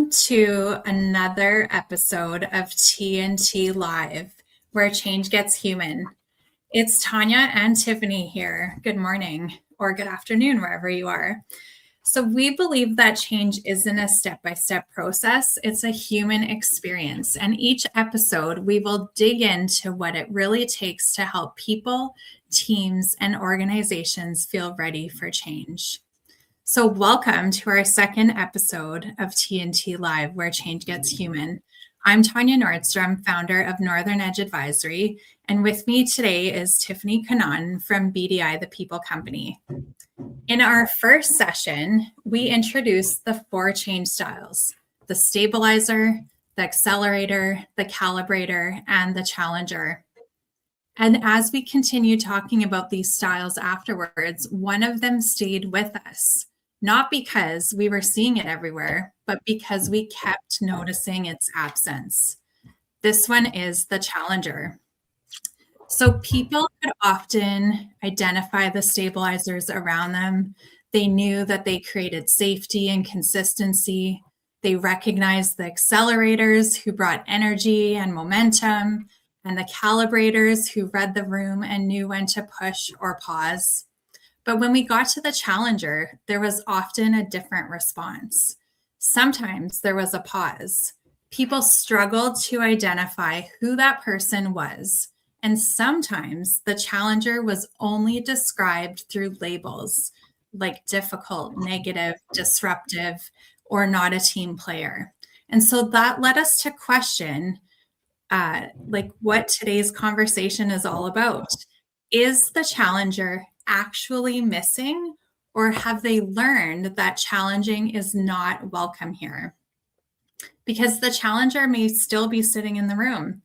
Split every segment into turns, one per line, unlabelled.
Welcome to another episode of TNT Live, where change gets human. It's Tanya and Tiffany here. Good morning or good afternoon, wherever you are. So we believe that change isn't a step-by-step process. It's a human experience. And each episode, we will dig into what it really takes to help people, teams, and organizations feel ready for change. So welcome to our second episode of TNT Live, where change gets human. I'm Tanya Nordstrom, founder of Northern Edge Advisory, and with me today is Tiffany Connauton from BDI-The People Company. In our first session, we introduced the 4 change styles: the stabilizer, the accelerator, the calibrator, and the challenger. And as we continue talking about these styles afterwards, one of them stayed with us. Not because we were seeing it everywhere, but because we kept noticing its absence. This one is the challenger. So people could often identify the stabilizers around them. They knew that they created safety and consistency. They recognized the accelerators who brought energy and momentum, and the calibrators who read the room and knew when to push or pause. But when we got to the challenger, there was often a different response. Sometimes there was a pause. People struggled to identify who that person was. And sometimes the challenger was only described through labels like difficult, negative, disruptive, or not a team player. And so that led us to question what today's conversation is all about. Is the challenger actually missing, or have they learned that challenging is not welcome here? Because the challenger may still be sitting in the room.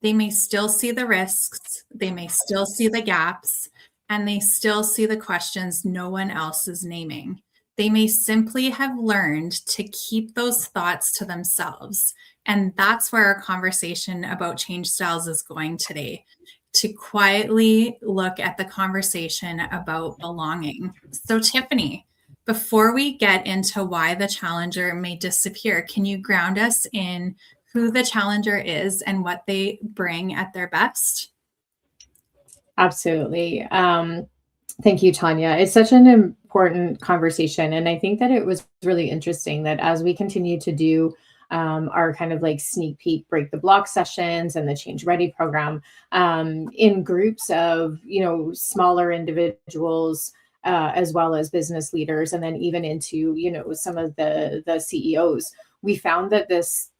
They may still see the risks, they may still see the gaps, and they still see the questions no one else is naming. They may simply have learned to keep those thoughts to themselves. And that's where our conversation about change styles is going today, to quietly look at the conversation about belonging. So Tiffany, before we get into why the challenger may disappear, can you ground us in who the challenger is and what they bring at their best?
Absolutely. Thank you, Tanya. It's such an important conversation. And I think that it was really interesting that as we continue to do our kind of like sneak peek, break the block sessions and the Change Ready program in groups of, smaller individuals, as well as business leaders, and then even into, some of the CEOs, we found that this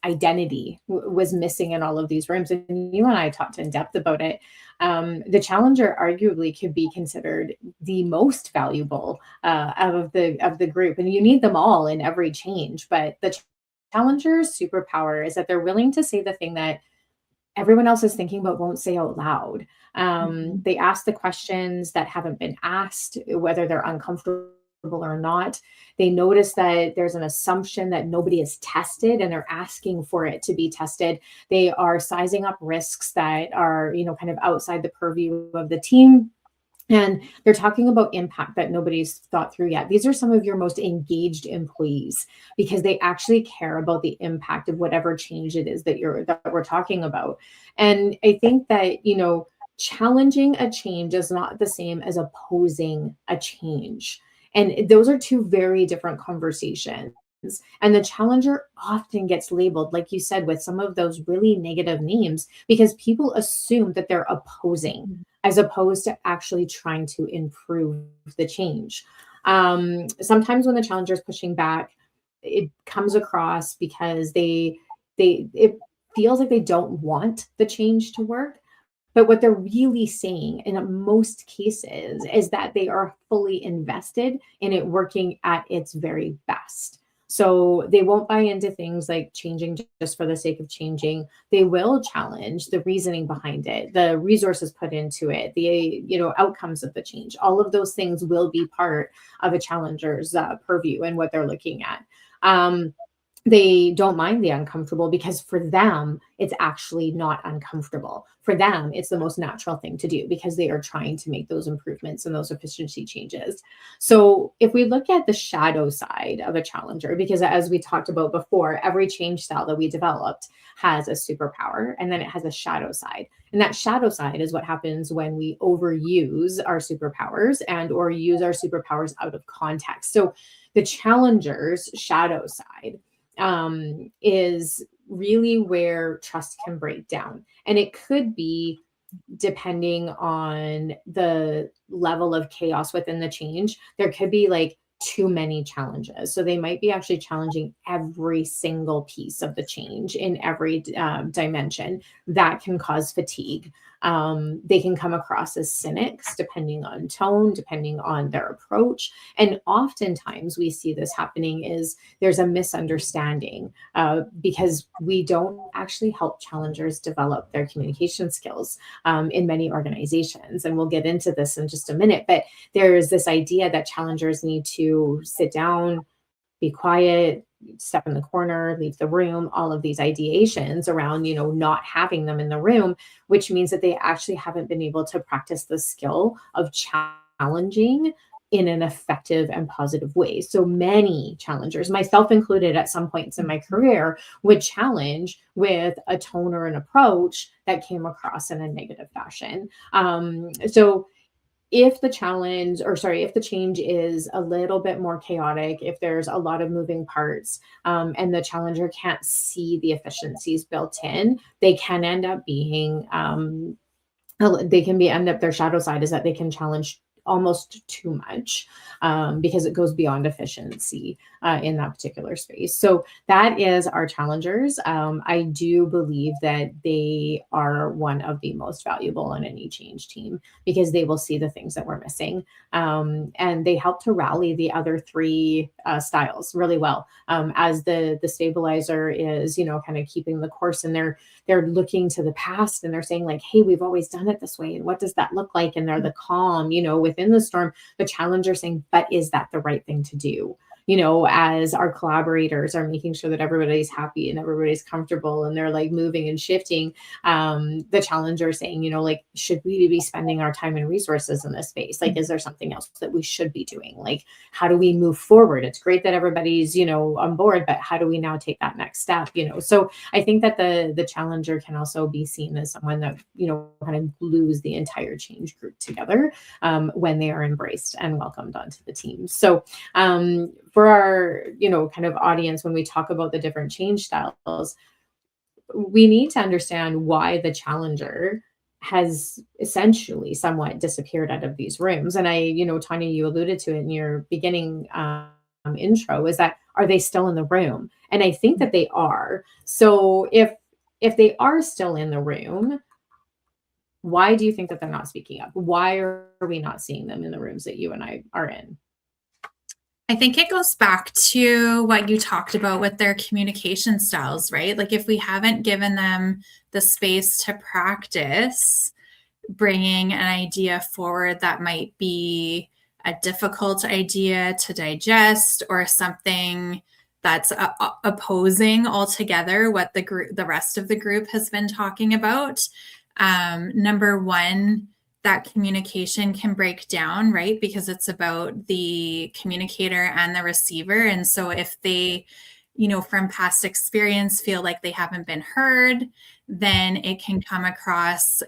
identity was missing in all of these rooms. And you and I talked in depth about it. The challenger arguably could be considered the most valuable of the group, and you need them all in every change. But the challenger's superpower is that they're willing to say the thing that everyone else is thinking but won't say out loud. They ask the questions that haven't been asked, whether they're uncomfortable or not. They notice that there's an assumption that nobody is tested and they're asking for it to be tested. They are sizing up risks that are, kind of outside the purview of the team. And they're talking about impact that nobody's thought through yet. These are some of your most engaged employees because they actually care about the impact of whatever change it is that we're talking about. And I think that, challenging a change is not the same as opposing a change. And those are two very different conversations. And the challenger often gets labeled, like you said, with some of those really negative names because people assume that they're opposing as opposed to actually trying to improve the change. Sometimes when the challenger is pushing back, it comes across because it feels like they don't want the change to work. But what they're really saying in most cases is that they are fully invested in it working at its very best. So they won't buy into things like changing just for the sake of changing. They will challenge the reasoning behind it, the resources put into it, the outcomes of the change. All of those things will be part of a challenger's purview and what they're looking at. they don't mind the uncomfortable because for them, it's actually not uncomfortable. For them, it's the most natural thing to do because they are trying to make those improvements and those efficiency changes. So if we look at the shadow side of a challenger, because as we talked about before, every change style that we developed has a superpower and then it has a shadow side. And that shadow side is what happens when we overuse our superpowers and or use our superpowers out of context. So the challenger's shadow side is really where trust can break down. And it could be depending on the level of chaos within the change. There could be like too many challenges. So they might be actually challenging every single piece of the change in every dimension. That can cause fatigue. They can come across as cynics, depending on tone, depending on their approach. And oftentimes we see this happening is there's a misunderstanding because we don't actually help challengers develop their communication skills in many organizations. And we'll get into this in just a minute, but there's this idea that challengers need to sit down, be quiet, step in the corner, leave the room, all of these ideations around, not having them in the room, which means that they actually haven't been able to practice the skill of challenging in an effective and positive way. So many challengers, myself included at some points in my career, would challenge with a tone or an approach that came across in a negative fashion. So if the change is a little bit more chaotic, if there's a lot of moving parts and the challenger can't see the efficiencies built in, they can end up being, their shadow side is that they can challenge almost too much because it goes beyond efficiency in that particular space. So that is our challengers. I do believe that they are one of the most valuable on any change team because they will see the things that we're missing. And they help to rally the other three styles really well. As the stabilizer is, kind of keeping the course, and they're looking to the past and they're saying like, hey, we've always done it this way. And what does that look like? And they're the calm, within the storm, the challenger saying, but is that the right thing to do? As our collaborators are making sure that everybody's happy and everybody's comfortable and they're like moving and shifting, the challenger saying, like, should we be spending our time and resources in this space? Like, is there something else that we should be doing? Like, how do we move forward? It's great that everybody's, on board, but how do we now take that next step? So I think that the challenger can also be seen as someone that, kind of glues the entire change group together when they are embraced and welcomed onto the team. So for our, kind of audience, when we talk about the different change styles, we need to understand why the challenger has essentially somewhat disappeared out of these rooms. And Tanya, you alluded to it in your beginning intro, is that, are they still in the room? And I think that they are. So if they are still in the room, why do you think that they're not speaking up? Why are we not seeing them in the rooms that you and I are in?
I think it goes back to what you talked about with their communication styles, right? Like if we haven't given them the space to practice bringing an idea forward that might be a difficult idea to digest or something that's opposing altogether what the rest of the group has been talking about. Number one, that communication can break down, right? Because it's about the communicator and the receiver. And so if they, from past experience feel like they haven't been heard, then it can come across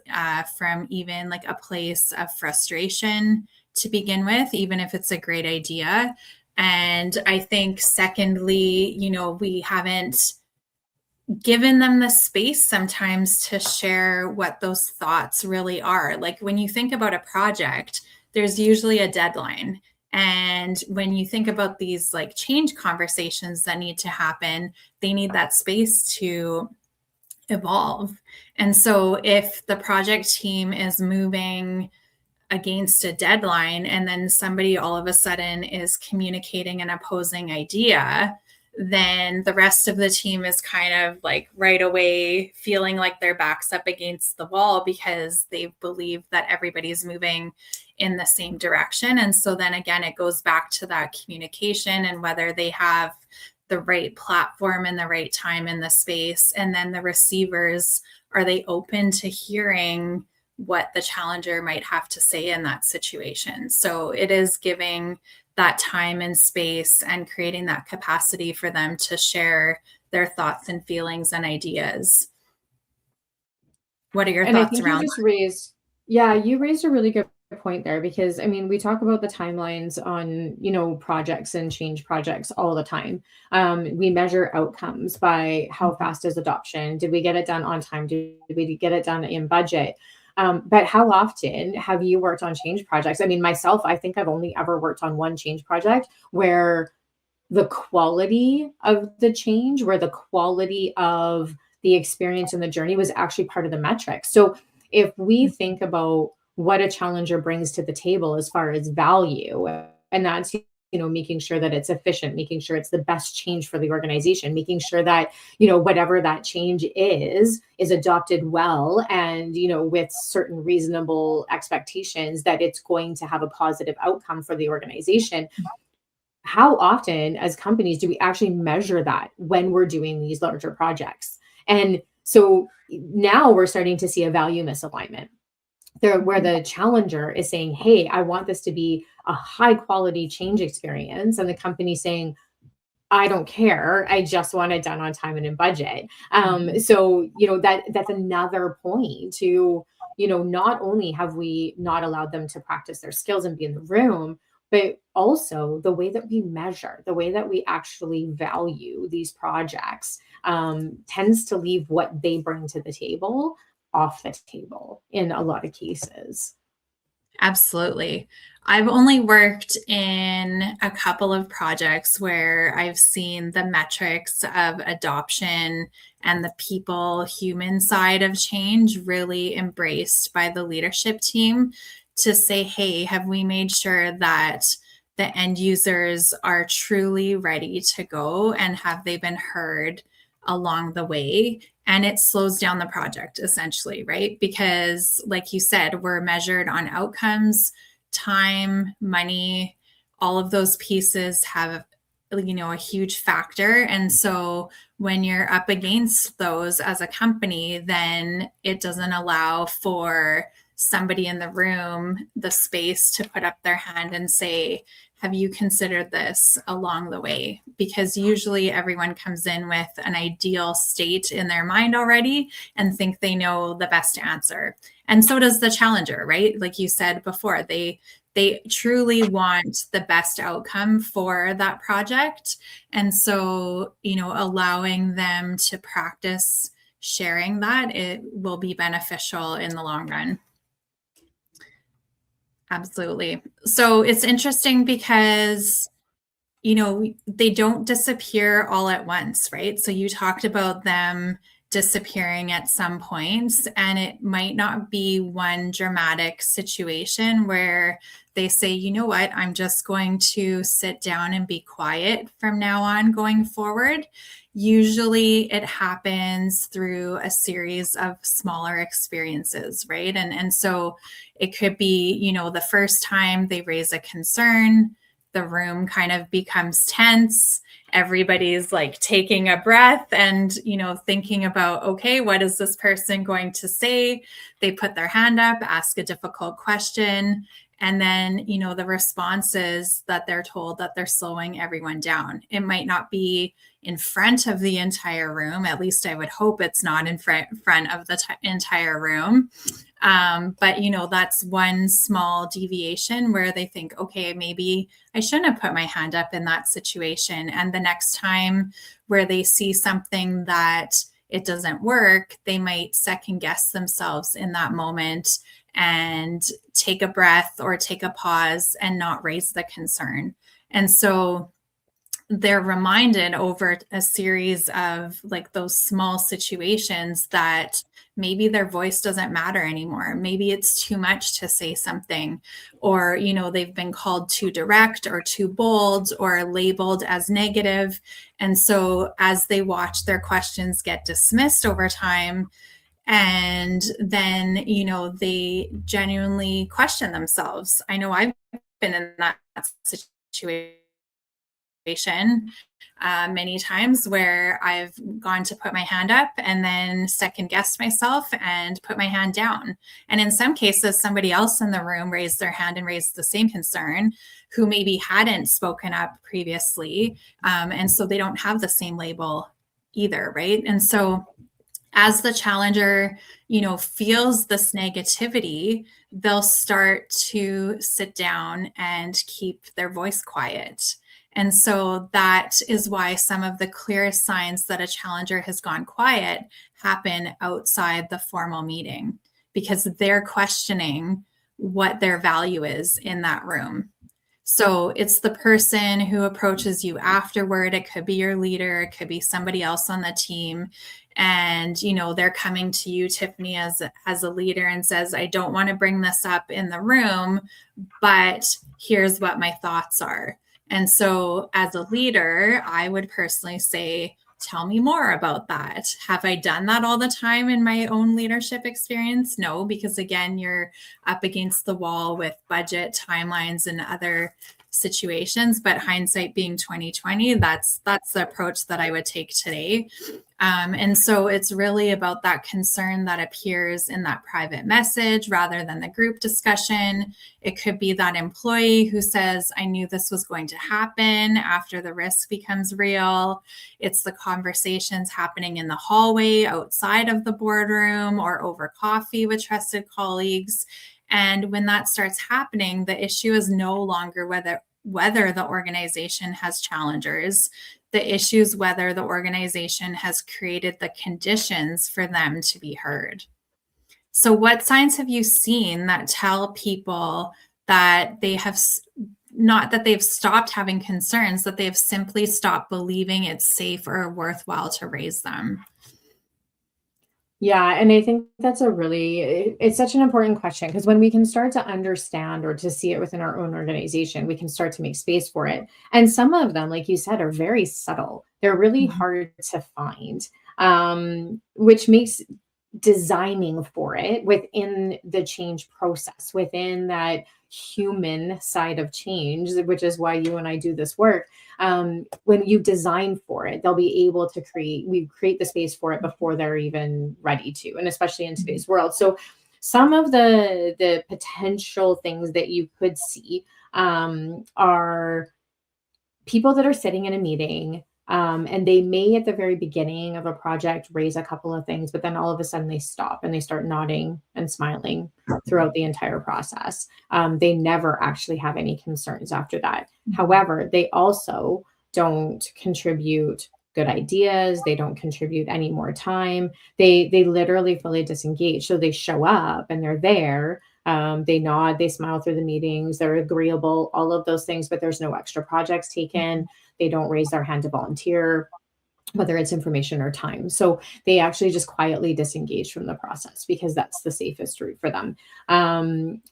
from even like a place of frustration to begin with, even if it's a great idea. And I think secondly, we haven't given them the space sometimes to share what those thoughts really are. Like when you think about a project, there's usually a deadline. And when you think about these like change conversations that need to happen, they need that space to evolve. And so if the project team is moving against a deadline and then somebody all of a sudden is communicating an opposing idea, then the rest of the team is kind of like right away feeling like their back's up against the wall because they believe that everybody's moving in the same direction. And so then again, it goes back to that communication and whether they have the right platform and the right time in the space? And then the receivers, are they open to hearing what the challenger might have to say in that situation? So it is giving that time and space and creating that capacity for them to share their thoughts and feelings and ideas. What are your
And I
thoughts
think you
around
just raised, yeah, you raised a really good point there because I mean, we talk about the timelines on, projects and change projects all the time. We measure outcomes by how
that?
fast is adoption? Did we get it done on time? Did we get it done in budget? But how often have you worked on change projects? I mean, myself, I think I've only ever worked on one change project where the quality of the change, where the quality of the experience and the journey was actually part of the metric. So if we think about what a challenger brings to the table as far as value, and that's making sure that it's efficient, making sure it's the best change for the organization, making sure that whatever that change is adopted well, and with certain reasonable expectations that it's going to have a positive outcome for the organization. How often as companies do we actually measure that when we're doing these larger projects? And so now we're starting to see a value misalignment there, where the challenger is saying, hey, I want this to be a high quality change experience, and the company saying, I don't care, I just want it done on time and in budget. So that's another point to, not only have we not allowed them to practice their skills and be in the room, but also the way that we measure, the way that we actually value these projects, tends to leave what they bring to the table off the table in a lot of cases.
Absolutely. I've only worked in a couple of projects where I've seen the metrics of adoption and the people, human side of change really embraced by the leadership team to say, hey, have we made sure that the end users are truly ready to go, and have they been heard along the way? And it slows down the project essentially, right? Because like you said, we're measured on outcomes, time, money, all of those pieces have a huge factor. And so when you're up against those as a company, then it doesn't allow for somebody in the room the space to put up their hand and say, have you considered this along the way? Because usually everyone comes in with an ideal state in their mind already and think they know the best answer. And so does the challenger, right? Like you said before, they truly want the best outcome for that project. And so, allowing them to practice sharing that, it will be beneficial in the long run. Absolutely. So it's interesting because, they don't disappear all at once, right? So you talked about them disappearing at some points, and it might not be one dramatic situation where they say, you know what, I'm just going to sit down and be quiet from now on going forward. Usually it happens through a series of smaller experiences, right? And so it could be, the first time they raise a concern, the room kind of becomes tense. Everybody's like taking a breath and, thinking about, okay, what is this person going to say? They put their hand up, ask a difficult question. And then, the response is that they're told that they're slowing everyone down. It might not be in front of the entire room. At least I would hope it's not in front of the entire room. But that's one small deviation where they think, okay, maybe I shouldn't have put my hand up in that situation. And the next time where they see something that it doesn't work, they might second guess themselves in that moment and take a breath or take a pause and not raise the concern. And so they're reminded over a series of like those small situations that maybe their voice doesn't matter anymore. Maybe it's too much to say something, or, they've been called too direct or too bold or labeled as negative. And so as they watch their questions get dismissed over time, and then, they genuinely question themselves. I know I've been in that situation many times where I've gone to put my hand up and then second guessed myself and put my hand down. And in some cases, somebody else in the room raised their hand and raised the same concern who maybe hadn't spoken up previously. And so they don't have the same label either, right? And so as the challenger, feels this negativity, they'll start to sit down and keep their voice quiet. And so that is why some of the clearest signs that a challenger has gone quiet happen outside the formal meeting, because they're questioning what their value is in that room. So it's the person who approaches you afterward. It could be your leader, it could be somebody else on the team. And, they're coming to you, Tiffany, as a leader, and says, I don't want to bring this up in the room, but here's what my thoughts are. And so as a leader, I would personally say, tell me more about that. Have I done that all the time in my own leadership experience? No, because again, you're up against the wall with budget, timelines, and other situations. But hindsight being 2020, that's the approach that I would take today. And so it's really about that concern that appears in that private message rather than the group discussion. It could be that employee who says, I knew this was going to happen after the risk becomes real. It's the conversations happening in the hallway outside of the boardroom or over coffee with trusted colleagues. And when that starts happening, the issue is no longer whether the organization has challengers. The issue is whether the organization has created the conditions for them to be heard. So what signs have you seen that tell people that they have not that they've stopped having concerns, that they've simply stopped believing it's safe or worthwhile to raise them?
Yeah, and I think that's it's such an important question, because when we can start to understand or to see it within our own organization, we can start to make space for it. And some of them, like you said, are very subtle. They're really hard to find, which makes designing for it within the change process, within that human side of change, which is why you and I do this work. When you design for it, they'll be able to create the space for it before they're even ready to, and especially in today's world. So some of the potential things that you could see are people that are sitting in a meeting, and they may at the very beginning of a project raise a couple of things, but then all of a sudden they stop and they start nodding and smiling throughout the entire process. They never actually have any concerns after that. However, they also don't contribute good ideas. They don't contribute any more time. They literally fully disengage. So they show up and they're there. They nod, they smile through the meetings, they're agreeable, all of those things, but there's no extra projects taken. They don't raise their hand to volunteer, whether it's information or time. So they actually just quietly disengage from the process because that's the safest route for them.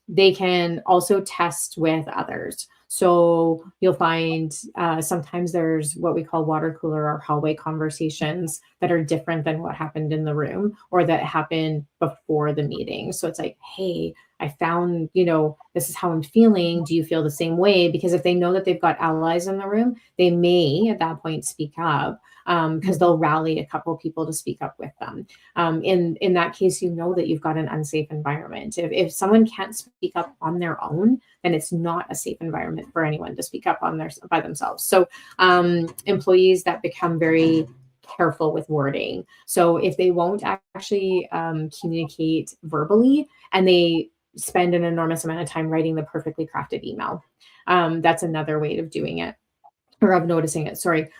They can also test with others. So you'll find sometimes there's what we call water cooler or hallway conversations that are different than what happened in the room or that happened before the meeting. So it's like, hey, I found, this is how I'm feeling. Do you feel the same way? Because if they know that they've got allies in the room, they may at that point speak up, because they'll rally a couple people to speak up with them. In that case, that you've got an unsafe environment. If someone can't speak up on their own, then it's not a safe environment for anyone to speak up by themselves. So employees that become very careful with wording. So if they won't actually communicate verbally and they spend an enormous amount of time writing the perfectly crafted email, that's another way of doing it, or of noticing it. Sorry.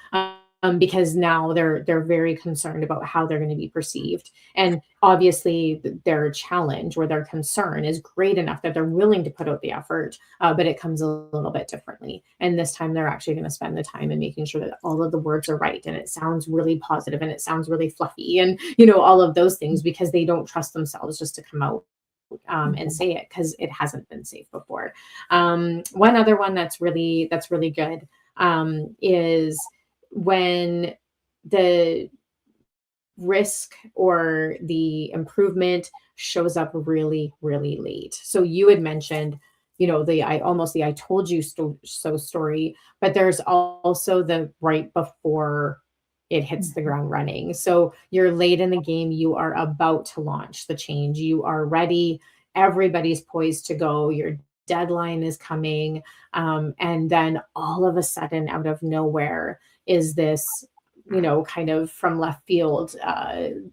Because now they're very concerned about how they're going to be perceived. And obviously their challenge or their concern is great enough that they're willing to put out the effort, but it comes a little bit differently. And this time they're actually going to spend the time in making sure that all of the words are right and it sounds really positive and it sounds really fluffy and, all of those things, because they don't trust themselves just to come out and say it because it hasn't been safe before. One other one that's really good is when the risk or the improvement shows up really, really late. So you had mentioned, almost the I told you so story, but there's also the right before it hits the ground running. So you're late in the game, you are about to launch the change, you are ready, everybody's poised to go, your deadline is coming, and then all of a sudden, out of nowhere, is this kind of from left field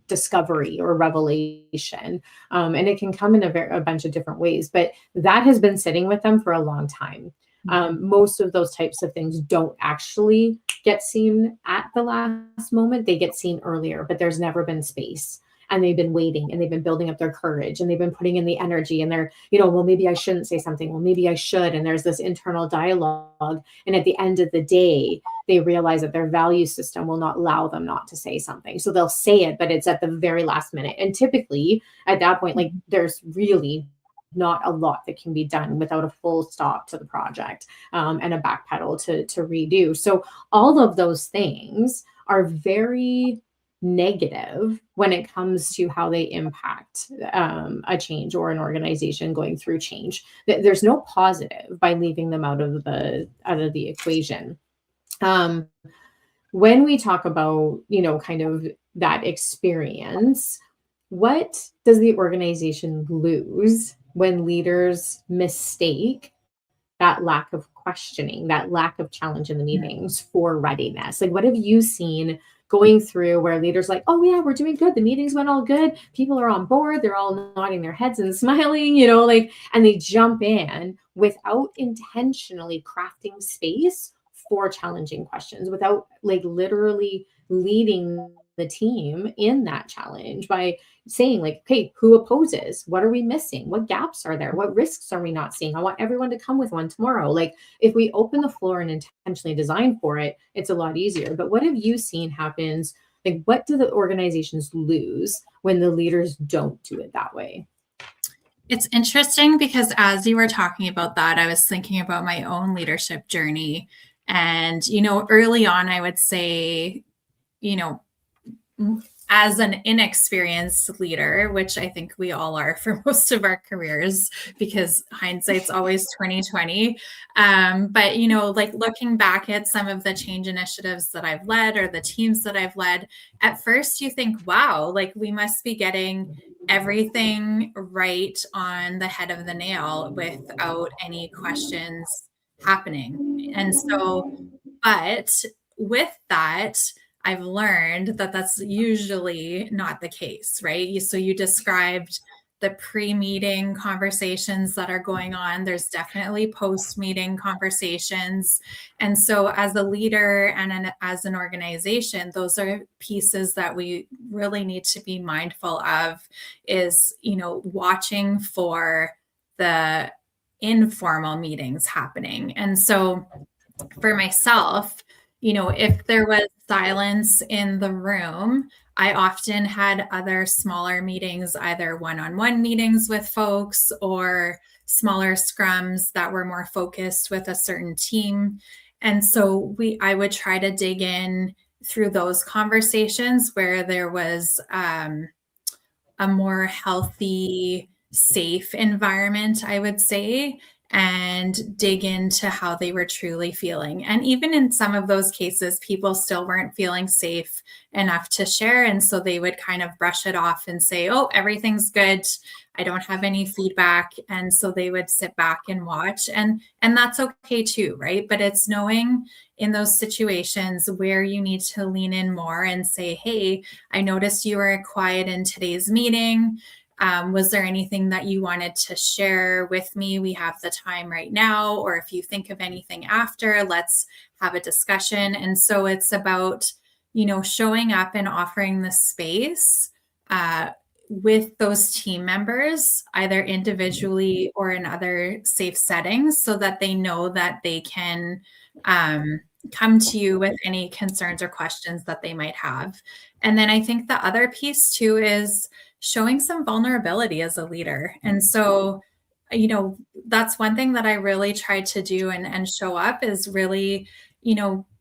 discovery or revelation. And it can come in a bunch of different ways, but that has been sitting with them for a long time. Most of those types of things don't actually get seen at the last moment. They get seen earlier, but there's never been space. And they've been waiting and they've been building up their courage and they've been putting in the energy and they're, well, maybe I shouldn't say something. Well, maybe I should. And there's this internal dialogue. And at the end of the day, they realize that their value system will not allow them not to say something. So they'll say it, but it's at the very last minute. And typically at that point, like there's really not a lot that can be done without a full stop to the project and a backpedal to redo. So all of those things are very negative when it comes to how they impact a change or an organization going through change. There's no positive by leaving them out of the equation. When we talk about, kind of that experience, what does the organization lose when leaders mistake that lack of questioning, that lack of challenge in the meetings for readiness? Like, what have you seen going through where leaders like, oh yeah, we're doing good, the meetings went all good, people are on board, they're all nodding their heads and smiling, and they jump in without intentionally crafting space for challenging questions, without like literally leading the team in that challenge by saying like, hey, who opposes? What are we missing? What gaps are there? What risks are we not seeing? I want everyone to come with one tomorrow. Like if we open the floor and intentionally design for it, it's a lot easier. But what have you seen happens? Like what do the organizations lose when the leaders don't do it that way?
It's interesting because as you were talking about that, I was thinking about my own leadership journey. And, early on, I would say, as an inexperienced leader, which I think we all are for most of our careers, because hindsight's always 2020. But, like looking back at some of the change initiatives that I've led or the teams that I've led, at first you think, wow, like we must be getting everything right on the head of the nail without any questions happening. And so, but with that, I've learned that that's usually not the case, right? So you described the pre-meeting conversations that are going on. There's definitely post-meeting conversations. And so as a leader and as an organization, those are pieces that we really need to be mindful of is, watching for the informal meetings happening. And so for myself, if there was silence in the room, I often had other smaller meetings, either one-on-one meetings with folks or smaller scrums that were more focused with a certain team. And so I would try to dig in through those conversations where there was a more healthy, safe environment, I would say, and dig into how they were truly feeling. And even in some of those cases, people still weren't feeling safe enough to share. And so they would kind of brush it off and say, oh, everything's good. I don't have any feedback. And so they would sit back and watch. And that's okay too, right? But it's knowing in those situations where you need to lean in more and say, hey, I noticed you were quiet in today's meeting. Was there anything that you wanted to share with me? We have the time right now, or if you think of anything after, let's have a discussion. And so it's about, showing up and offering the space with those team members, either individually or in other safe settings, so that they know that they can come to you with any concerns or questions that they might have. And then I think the other piece too is showing some vulnerability as a leader. And so, that's one thing that I really tried to do and show up is really,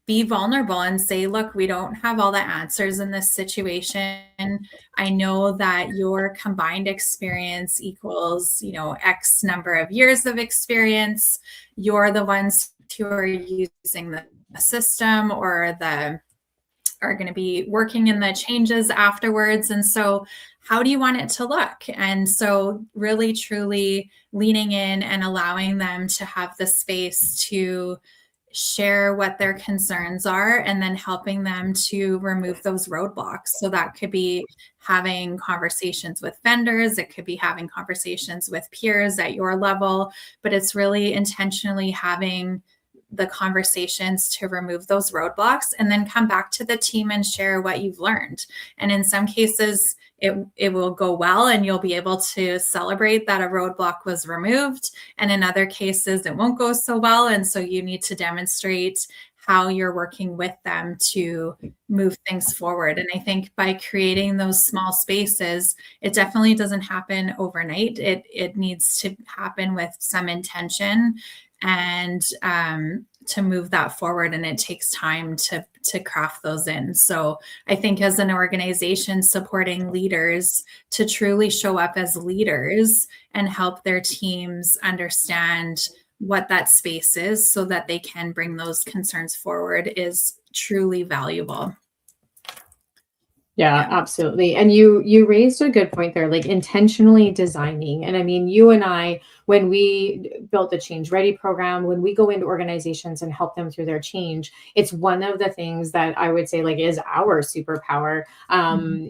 be vulnerable and say, look, we don't have all the answers in this situation. I know that your combined experience equals, X number of years of experience. You're the ones who are using the system or are going to be working in the changes afterwards. And so how do you want it to look? And so really, truly leaning in and allowing them to have the space to share what their concerns are, and then helping them to remove those roadblocks. So that could be having conversations with vendors, it could be having conversations with peers at your level, but it's really intentionally having the conversations to remove those roadblocks, and then come back to the team and share what you've learned. And in some cases, it will go well and you'll be able to celebrate that a roadblock was removed. And in other cases, it won't go so well. And so you need to demonstrate how you're working with them to move things forward. And I think by creating those small spaces, it definitely doesn't happen overnight. It needs to happen with some intention and to move that forward. And it takes time to craft those in. So I think as an organization, supporting leaders to truly show up as leaders and help their teams understand what that space is so that they can bring those concerns forward is truly valuable.
Yeah, absolutely. And you raised a good point there, like intentionally designing. And I mean, you and I, when we built the Change Ready program, when we go into organizations and help them through their change, it's one of the things that I would say like is our superpower,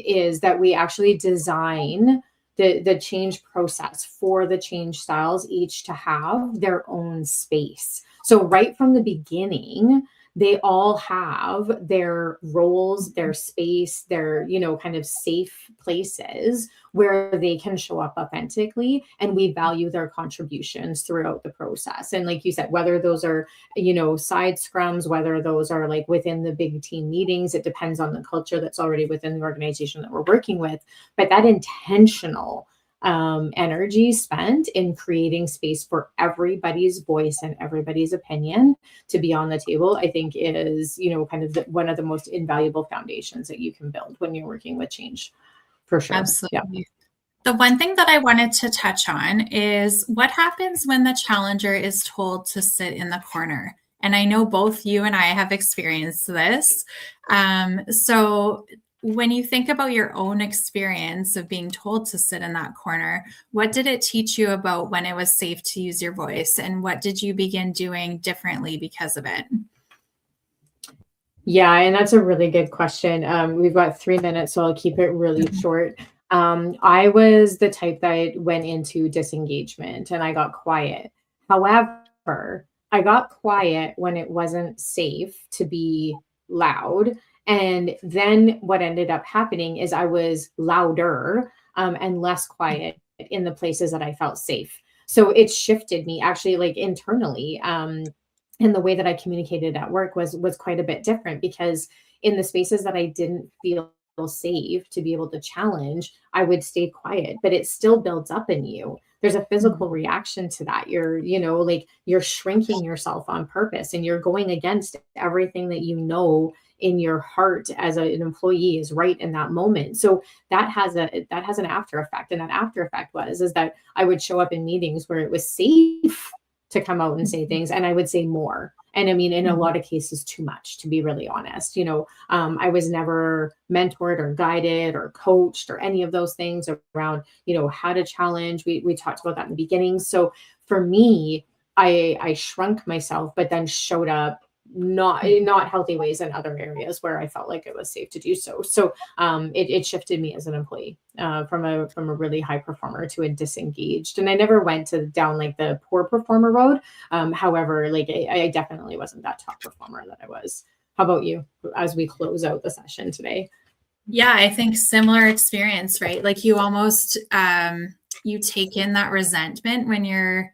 is that we actually design the change process for the change styles each to have their own space. So right from the beginning, they all have their roles, their space, their, kind of safe places where they can show up authentically, and we value their contributions throughout the process. And like you said, whether those are, side scrums, whether those are like within the big team meetings, it depends on the culture that's already within the organization that we're working with. But that intentional energy spent in creating space for everybody's voice and everybody's opinion to be on the table, I think is, kind of one of the most invaluable foundations that you can build when you're working with change, for sure.
Absolutely. Yeah. The one thing that I wanted to touch on is what happens when the challenger is told to sit in the corner. And I know both you and I have experienced this. So when you think about your own experience of being told to sit in that corner, what did it teach you about when it was safe to use your voice? And what did you begin doing differently because of it?
Yeah, and that's a really good question. We've got 3 minutes, so I'll keep it really short. I was the type that went into disengagement and I got quiet. However, I got quiet when it wasn't safe to be loud. And then what ended up happening is I was louder and less quiet in the places that I felt safe. So it shifted me actually like internally. And the way that I communicated at work was quite a bit different, because in the spaces that I didn't feel safe to be able to challenge, I would stay quiet, but it still builds up in you. There's a physical reaction to that. You're, like you're shrinking yourself on purpose, and you're going against everything that in your heart as an employee is right in that moment. So that has an after effect. And that after effect is that I would show up in meetings where it was safe to come out and say things, and I would say more. And I mean, in a lot of cases, too much, to be really honest. I was never mentored or guided or coached or any of those things around, how to challenge. We talked about that in the beginning. So for me, I shrunk myself, but then showed up not healthy ways in other areas where I felt like it was safe to do so. So it shifted me as an employee from a really high performer to a disengaged. And I never went down like the poor performer road. However, like I definitely wasn't that top performer that I was. How about you as we close out the session today?
Yeah, I think similar experience, right? Like you almost you take in that resentment when you're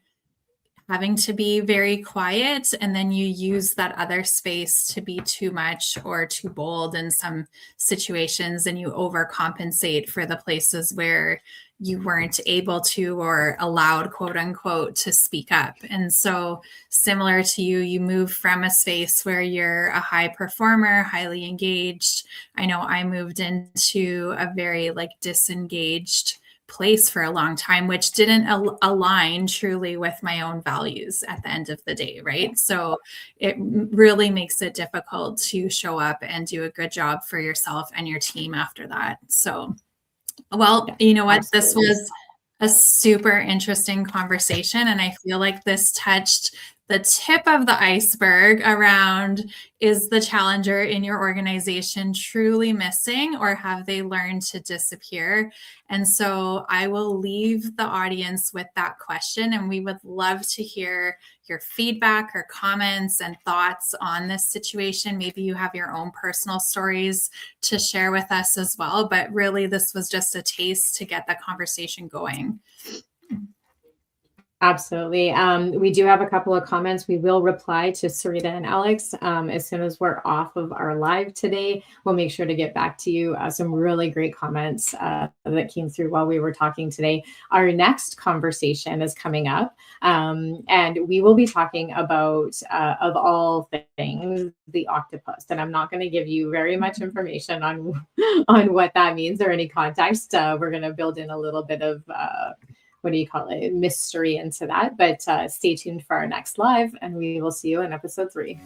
having to be very quiet, and then you use that other space to be too much or too bold in some situations, and you overcompensate for the places where you weren't able to or allowed, quote unquote, to speak up. And so similar to you, you move from a space where you're a high performer, highly engaged. I know I moved into a very like disengaged place for a long time, which didn't align truly with my own values at the end of the day, right? So it really makes it difficult to show up and do a good job for yourself and your team after that. So, well, you know what?
Absolutely.
This was a super interesting conversation, and I feel like this touched the tip of the iceberg around, is the challenger in your organization truly missing, or have they learned to disappear? And so I will leave the audience with that question, and we would love to hear your feedback or comments and thoughts on this situation. Maybe you have your own personal stories to share with us as well, but really this was just a taste to get the conversation going.
Absolutely. We do have a couple of comments. We will reply to Sarita and Alex as soon as we're off of our live today. We'll make sure to get back to you. Some really great comments that came through while we were talking today. Our next conversation is coming up, and we will be talking about, of all things, the octopus. And I'm not going to give you very much information on what that means or any context. We're going to build in a little bit of what do you call it, mystery into that. But stay tuned for our next live, and we will see you in episode 3.